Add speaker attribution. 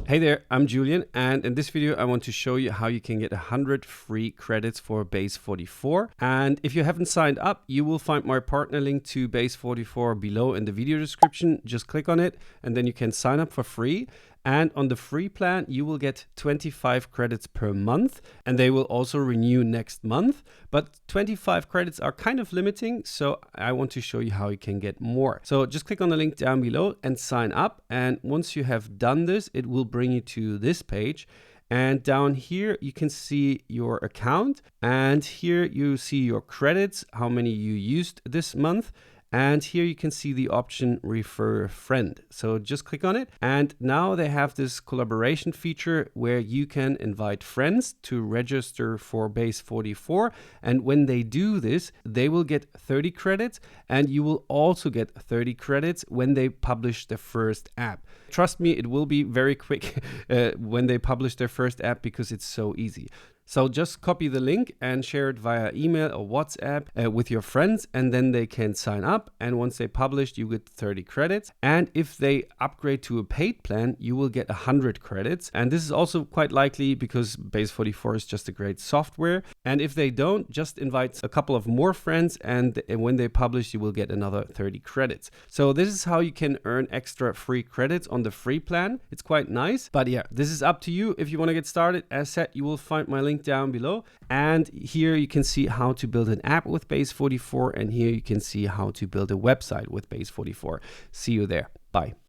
Speaker 1: Hey there, I'm Julian, and in this video I want to show you how you can get 100 free credits for Base44. And if you haven't signed up, you will find my partner link to Base44 below in the video description. Just click on it and then you can sign up for free. And on the free plan, you will get 25 credits per month, and they will also renew next month. But 25 credits are kind of limiting, so I want to show you how you can get more. So just click on the link down below and sign up. And once you have done this, it will bring you to this page. And down here, you can see your account. And here you see your credits, how many you used this month. And here you can see the option refer a friend. So just click on it. And now they have this collaboration feature where you can invite friends to register for Base44. And when they do this, they will get 30 credits and you will also get 30 credits when they publish the first app. Trust me, it will be very quick when they publish their first app because it's so easy. So just copy the link and share it via email or WhatsApp with your friends, and then they can sign up. And once they publish, you get 30 credits. And if they upgrade to a paid plan, you will get 100 credits. And this is also quite likely because Base44 is just a great software. And if they don't, just invite a couple of more friends, and when they publish, you will get another 30 credits. So this is how you can earn extra free credits on the free plan. It's quite nice. But yeah, this is up to you if you want to get started. As said, you will find my link down below, and here you can see how to build an app with Base44, and here you can see how to build a website with Base44. See you there. Bye.